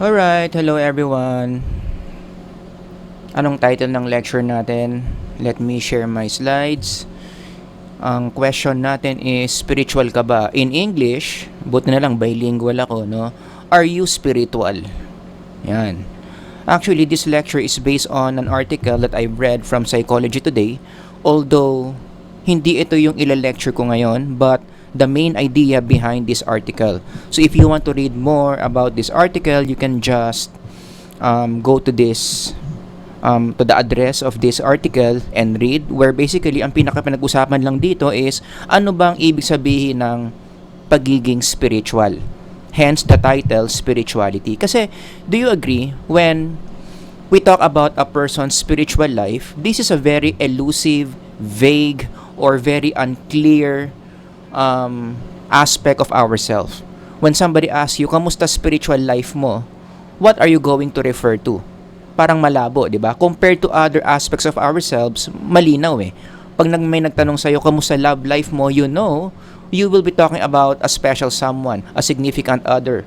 Alright, hello everyone. Anong title ng lecture natin? Let me share my slides. Ang question natin is, spiritual ka ba? In English, buti na lang bilingual ako, no? Are you spiritual? Yan. Actually, this lecture is based on an article that I've read from Psychology Today. Although, hindi ito yung ila-lecture ko ngayon, but the main idea behind this article. So if you want to read more about this article, you can just go to this to the address of this article and read, where basically ang pinaka-pinag-usapan lang dito is ano bang ibig sabihin ng pagiging spiritual. Hence the title, spirituality. Kasi do you agree when we talk about a person's spiritual life, this is a very elusive, vague, or very unclear aspect of ourselves. When somebody asks you, kamusta spiritual life mo? What are you going to refer to? Parang malabo, di ba? Compared to other aspects of ourselves, malinaw eh. Pag may nagtanong sa'yo, kamusta love life mo, you know, you will be talking about a special someone, a significant other.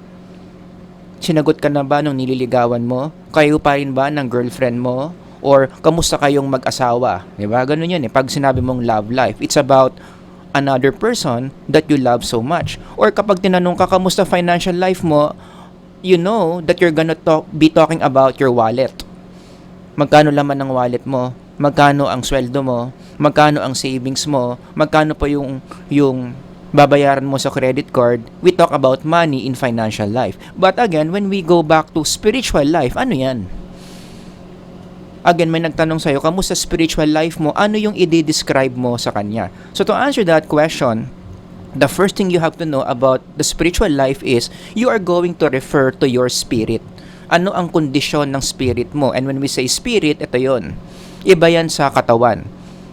Sinagot ka na ba nung nililigawan mo? Kayo pa rin ba ng girlfriend mo? Or kamusta kayong mag-asawa? Di ba? Ganun yan eh. Pag sinabi mong love life, it's about another person that you love so much. Or kapag tinanong ka, kamusta financial life mo, you know that you're gonna be talking about your wallet. Magkano laman ng wallet mo? Magkano ang sweldo mo? Magkano ang savings mo? Magkano pa yung babayaran mo sa credit card? We talk about money in financial life. But again, when we go back to spiritual life, ano yan? Again, may nagtanong sa'yo, kamusta spiritual life mo? Ano yung i-describe mo sa kanya? So to answer that question, the first thing you have to know about the spiritual life is you are going to refer to your spirit. Ano ang kondisyon ng spirit mo? And when we say spirit, ito yon. Iba yan sa katawan.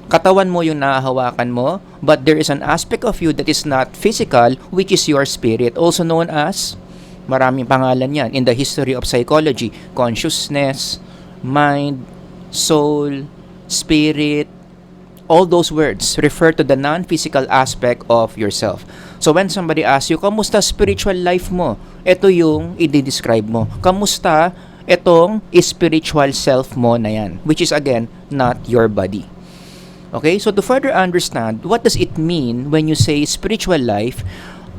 Katawan mo yung nahahawakan mo, but there is an aspect of you that is not physical, which is your spirit, also known as, maraming pangalan yan in the history of psychology, consciousness, mind, soul, spirit, all those words refer to the non-physical aspect of yourself. So when somebody asks you, kamusta spiritual life mo? Ito yung i-describe mo. Kamusta itong spiritual self mo na yan? Which is again, not your body. Okay? So to further understand, what does it mean when you say spiritual life?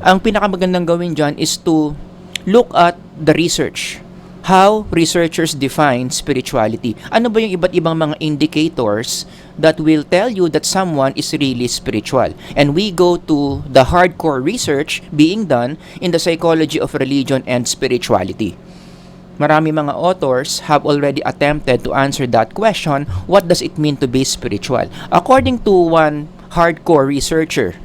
Ang pinakamagandang gawin dyan is to look at the research. How researchers define spirituality. Ano ba yung iba't ibang mga indicators that will tell you that someone is really spiritual? And we go to the hardcore research being done in the psychology of religion and spirituality. Marami mga authors have already attempted to answer that question, what does it mean to be spiritual? According to one hardcore researcher,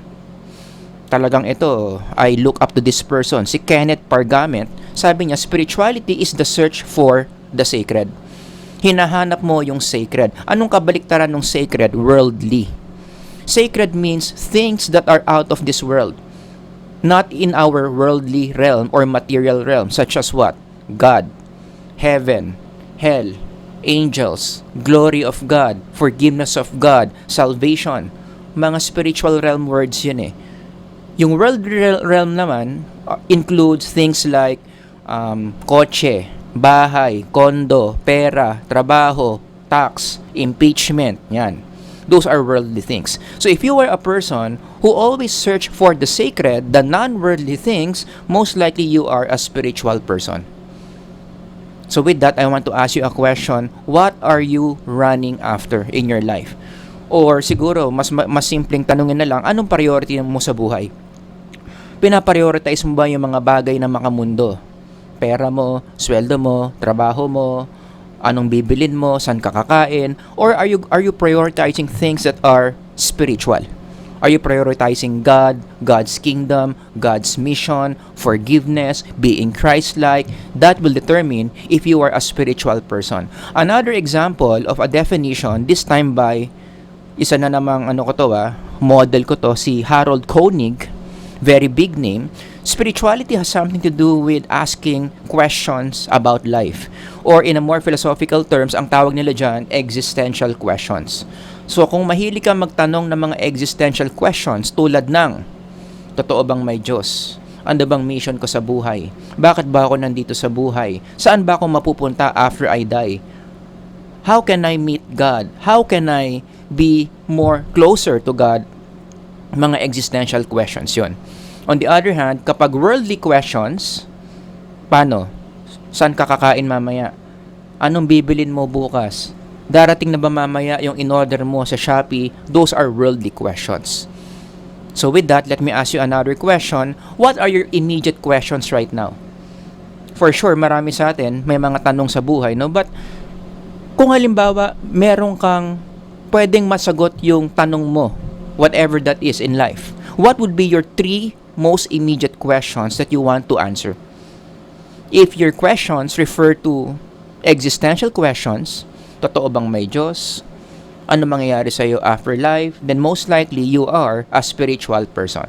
talagang ito, I look up to this person, si Kenneth Pargament. Sabi niya, spirituality is the search for the sacred. Hinahanap mo yung sacred. Anong kabaliktaran ng sacred? Worldly. Sacred means things that are out of this world. Not in our worldly realm or material realm, such as what? God, heaven, hell, angels, glory of God, forgiveness of God, salvation. Mga spiritual realm words yun eh. Yung world realm naman includes things like kotse, bahay, kondo, pera, trabaho, tax, impeachment, yan. Those are worldly things. So if you are a person who always search for the sacred, the non-worldly things, most likely you are a spiritual person. So with that, I want to ask you a question. What are you running after in your life? Or siguro, mas simpleng tanungin na lang, anong priority mo sa buhay? Pinaprioritize mo ba yung mga bagay na makamundo? Pera mo, sweldo mo, trabaho mo, anong bibilin mo, saan ka kakain? Or are you prioritizing things that are spiritual? Are you prioritizing God, God's kingdom, God's mission, forgiveness, being Christ-like? That will determine if you are a spiritual person. Another example of a definition, this time by isa na namang model ko to, si Harold Koenig, very big name. Spirituality has something to do with asking questions about life. Or in a more philosophical terms, ang tawag nila dyan, existential questions. So kung mahilig ka magtanong ng mga existential questions tulad ng, totoo bang may Diyos? Ano bang mission ko sa buhay? Bakit ba ako nandito sa buhay? Saan ba ako mapupunta after I die? How can I meet God? How can I be more closer to God? Mga existential questions yon. On the other hand, kapag worldly questions, paano? Saan ka kakain mamaya? Anong bibilin mo bukas? Darating na ba mamaya yung in-order mo sa Shopee? Those are worldly questions. So with that, let me ask you another question. What are your immediate questions right now? For sure, marami sa atin may mga tanong sa buhay, no? But kung halimbawa, meron kang pwedeng masagot yung tanong mo, whatever that is in life, what would be your 3 most immediate questions that you want to answer? If your questions refer to existential questions, totoo bang may Diyos? Ano mangyayari sa iyo after life? Then most likely you are a spiritual person.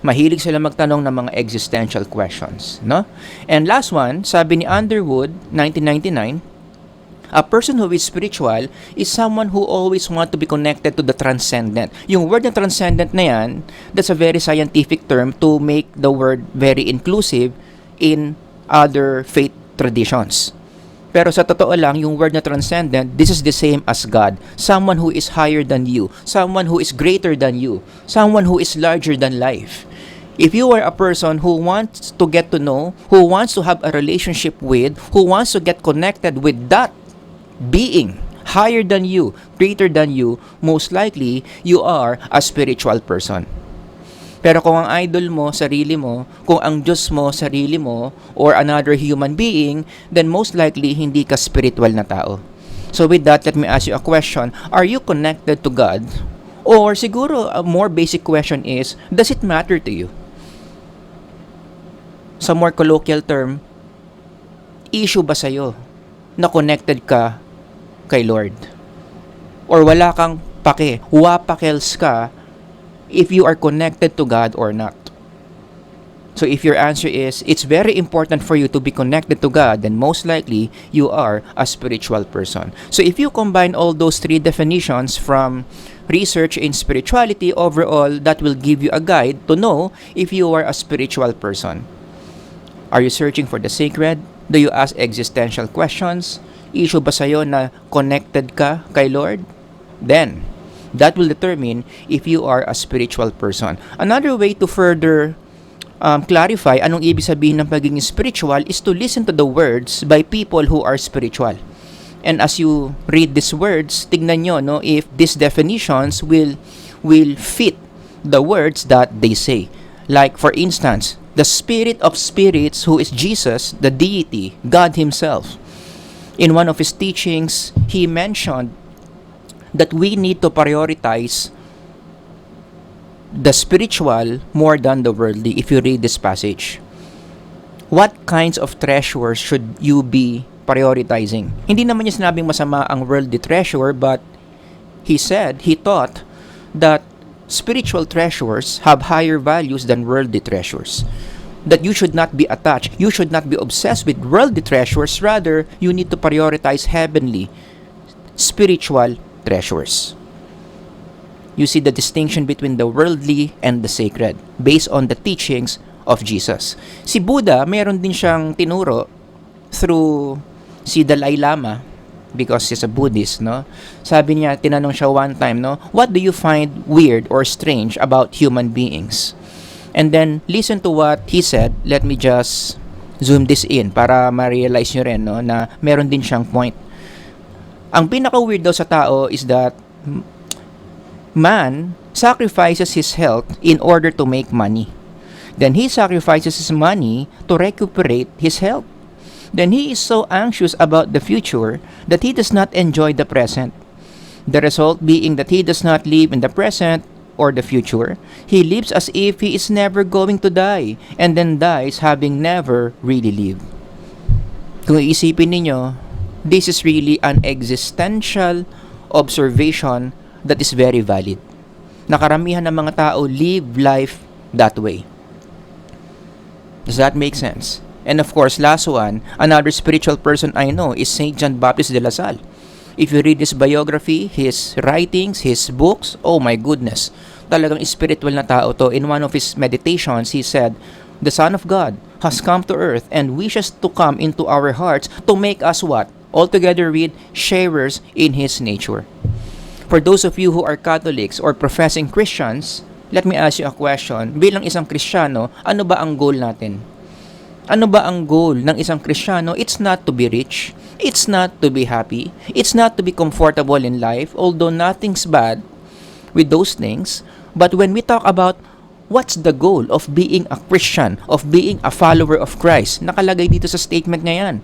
Mahilig sila magtanong ng mga existential questions, no? And last one, sabi ni Underwood, 1999, a person who is spiritual is someone who always want to be connected to the transcendent. Yung word na transcendent na yan, that's a very scientific term to make the word very inclusive in other faith traditions. Pero sa totoo lang, yung word na transcendent, this is the same as God. Someone who is higher than you. Someone who is greater than you. Someone who is larger than life. If you are a person who wants to get to know, who wants to have a relationship with, who wants to get connected with that being higher than you, greater than you, most likely, you are a spiritual person. Pero kung ang idol mo, sarili mo, kung ang Diyos mo, sarili mo, or another human being, then most likely, hindi ka spiritual na tao. So with that, let me ask you a question. Are you connected to God? Or siguro, a more basic question is, does it matter to you? Sa more colloquial term, issue ba sa'yo na connected ka kay Lord? Or wala kang pake, wapakels ka if you are connected to God or not? So if your answer is, it's very important for you to be connected to God, then most likely, you are a spiritual person. So if you combine all those 3 definitions from research in spirituality, overall, that will give you a guide to know if you are a spiritual person. Are you searching for the sacred? Do you ask existential questions? Issue ba sa'yo na connected ka kay Lord? Then, that will determine if you are a spiritual person. Another way to further clarify anong ibig sabihin ng pagiging spiritual is to listen to the words by people who are spiritual. And as you read these words, tignan nyo, no, if these definitions will fit the words that they say. Like, for instance, the Spirit of Spirits, who is Jesus, the deity, God Himself. In one of His teachings, He mentioned that we need to prioritize the spiritual more than the worldly if you read this passage. What kinds of treasures should you be prioritizing? Hindi naman niya sinabing masama ang worldly treasure, but he taught that spiritual treasures have higher values than worldly treasures. That you should not be attached, you should not be obsessed with worldly treasures, rather, you need to prioritize heavenly, spiritual treasures. You see the distinction between the worldly and the sacred based on the teachings of Jesus. Si Buddha, mayroon din siyang tinuro through si Dalai Lama because he's a Buddhist, no? Sabi niya, tinanong siya one time, no? What do you find weird or strange about human beings? And then, listen to what he said. Let me just zoom this in para ma-realize nyo rin, no, na meron din siyang point. Ang pinaka-weird daw sa tao is that man sacrifices his health in order to make money. Then he sacrifices his money to recuperate his health. Then he is so anxious about the future that he does not enjoy the present. The result being that he does not live in the present or the future. He lives as if he is never going to die and then dies having never really lived. Kung iisipin ninyo, this is really an existential observation that is very valid. Nakaramihan ng mga tao live life that way. Does that make sense? And of course, last one, another spiritual person I know is Saint John Baptist de La Salle. If you read his biography, his writings, his books, oh my goodness, talagang spiritual na tao to. In one of his meditations, he said, the Son of God has come to earth and wishes to come into our hearts to make us what? Altogether with sharers in His nature. For those of you who are Catholics or professing Christians, let me ask you a question. Bilang isang Kristiyano, ano ba ang goal natin? Ano ba ang goal ng isang Kristiyano? It's not to be rich. It's not to be happy. It's not to be comfortable in life, although nothing's bad with those things. But when we talk about what's the goal of being a Christian, of being a follower of Christ, nakalagay dito sa statement niya yan.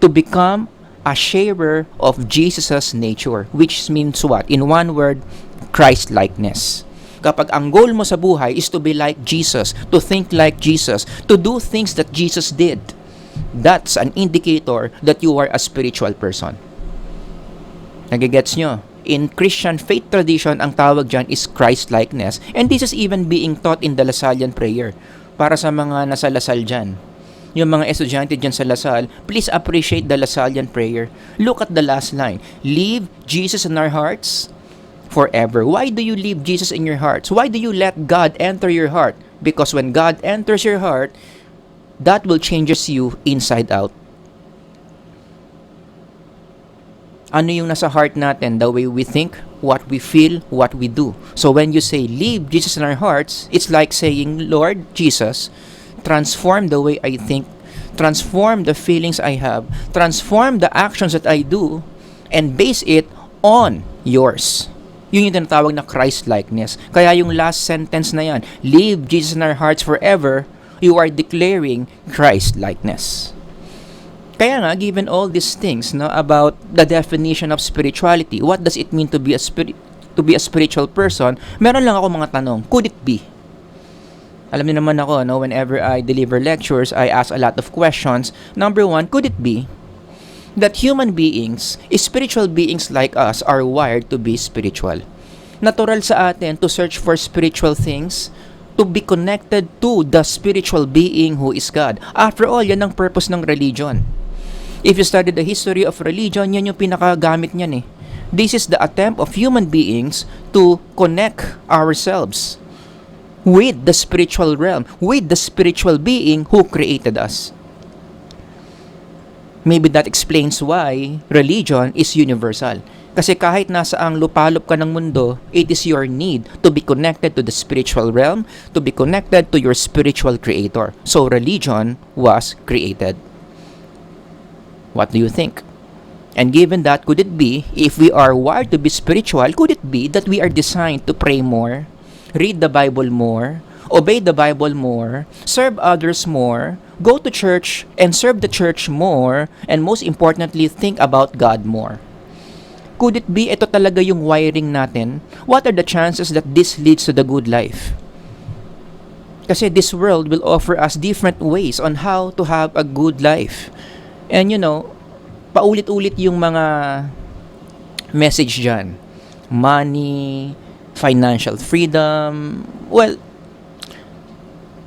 To become a sharer of Jesus' nature, which means what? In one word, Christlikeness. Kapag ang goal mo sa buhay is to be like Jesus, to think like Jesus, to do things that Jesus did, that's an indicator that you are a spiritual person. Nagigets nyo? In Christian faith tradition, ang tawag dyan is Christlikeness. And this is even being taught in the Lasallian prayer. Para sa mga nasa Lasal dyan, yung mga estudyante dyan sa Lasal, please appreciate the Lasallian prayer. Look at the last line. Leave Jesus in our hearts forever. Why do you leave Jesus in your hearts? Why do you let God enter your heart? Because when God enters your heart, that will changes you inside out. Ano yung nasa heart natin? The way we think, what we feel, what we do. So when you say, leave Jesus in our hearts, it's like saying, Lord Jesus, transform the way I think, transform the feelings I have, transform the actions that I do, and base it on yours. Yun yung tinatawag na Christ-likeness. Kaya yung last sentence na yan, leave Jesus in our hearts forever, you are declaring Christ-likeness. Kaya nga, given all these things about the definition of spirituality, what does it mean to be a spiritual person, meron lang ako mga tanong. Could it be? Alam niyo naman ako, whenever I deliver lectures, I ask a lot of questions. Number one, could it be that human beings, spiritual beings like us, are wired to be spiritual? Natural sa atin to search for spiritual things, to be connected to the spiritual being who is God. After all, yan ang purpose ng religion. If you study the history of religion, yan yung pinakagamit niyan eh. This is the attempt of human beings to connect ourselves with the spiritual realm, with the spiritual being who created us. Maybe that explains why religion is universal. Kasi kahit nasa ang lupalop ka ng mundo, it is your need to be connected to the spiritual realm, to be connected to your spiritual creator. So religion was created. What do you think? And given that, could it be, if we are wired to be spiritual, could it be that we are designed to pray more, read the Bible more, obey the Bible more, serve others more, go to church and serve the church more, and most importantly, think about God more? Could it be ito talaga yung wiring natin? What are the chances that this leads to the good life? Kasi this world will offer us different ways on how to have a good life. And paulit-ulit yung mga message dyan. Money, financial freedom. Well,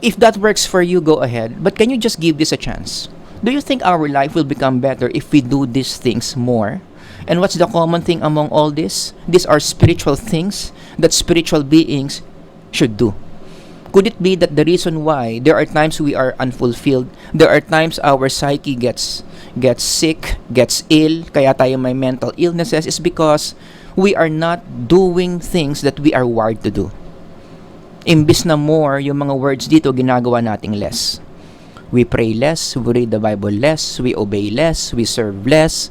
if that works for you, go ahead. But can you just give this a chance? Do you think our life will become better if we do these things more? And what's the common thing among all this? These are spiritual things that spiritual beings should do. Could it be that the reason why there are times we are unfulfilled, there are times our psyche gets sick, gets ill, kaya tayo may mental illnesses, is because we are not doing things that we are wired to do. Imbis na more, yung mga words dito, ginagawa nating less. We pray less, we read the Bible less, we obey less, we serve less.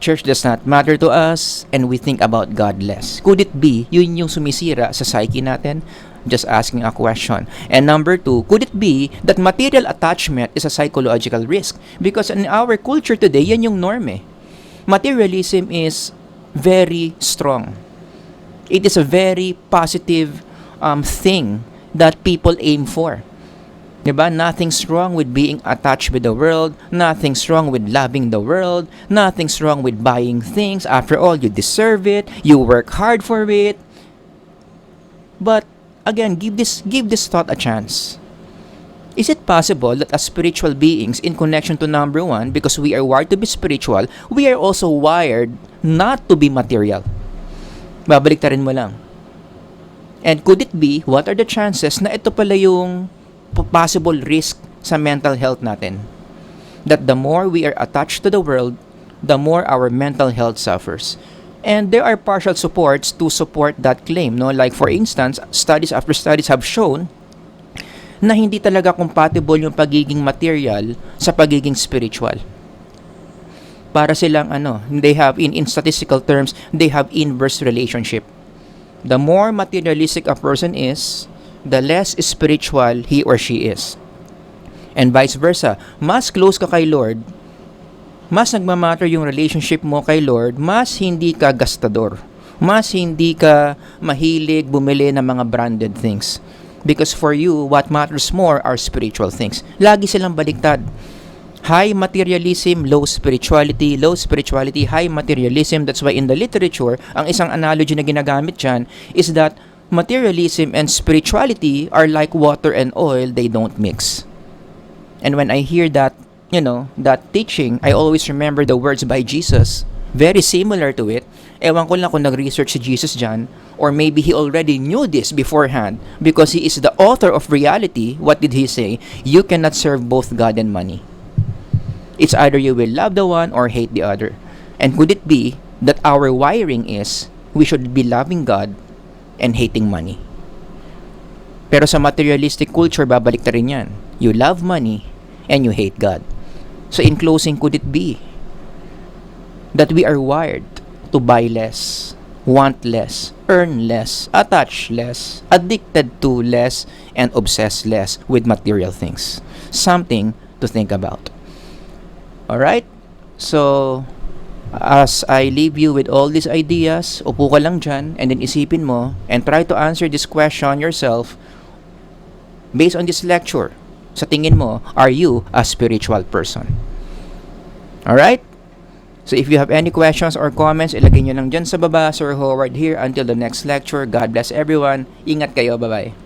Church does not matter to us, and we think about God less. Could it be, yun yung sumisira sa psyche natin? Just asking a question. And number two, could it be that material attachment is a psychological risk? Because in our culture today, yan yung norm eh. Materialism is very strong. It is a very positive thing that people aim for. Diba? Nothing's wrong with being attached with the world. Nothing's wrong with loving the world. Nothing's wrong with buying things. After all, you deserve it. You work hard for it. But again, give this thought a chance. Is it possible that as spiritual beings, in connection to number one, because we are wired to be spiritual, we are also wired not to be material? Babalik ta rin mo lang. And could it be, what are the chances na ito pala yung possible risk sa mental health natin? That the more we are attached to the world, the more our mental health suffers. And there are partial supports to support that claim, no? Like for instance, studies after studies have shown na hindi talaga compatible yung pagiging material sa pagiging spiritual. Para silang they have in statistical terms, they have inverse relationship. The more materialistic a person is, the less spiritual he or she is. And vice versa, mas close ka kay Lord, mas nagmamatter yung relationship mo kay Lord, mas hindi ka gastador, mas hindi ka mahilig bumili ng mga branded things. Because for you, what matters more are spiritual things. Lagi silang baliktad. High materialism, low spirituality, high materialism. That's why in the literature, ang isang analogy na ginagamit dyan is that materialism and spirituality are like water and oil, they don't mix. And when I hear that, that teaching, I always remember the words by Jesus, very similar to it. Ewan ko lang kung nag-research si Jesus dyan, or maybe he already knew this beforehand because he is the author of reality. What did he say? You cannot serve both God and money. It's either you will love the one or hate the other. And could it be that our wiring is we should be loving God and hating money? Pero sa materialistic culture, babalik na rin yan. You love money and you hate God. So in closing, could it be that we are wired to buy less, want less, earn less, attach less, addicted to less, and obsess less with material things? Something to think about. Alright? So, as I leave you with all these ideas, upo ka lang dyan and then isipin mo and try to answer this question yourself based on this lecture. Sa tingin mo, are you a spiritual person? Alright? So if you have any questions or comments, ilagay nyo lang dyan sa baba. Sir Howard here. Until the next lecture, God bless everyone. Ingat kayo. Bye-bye.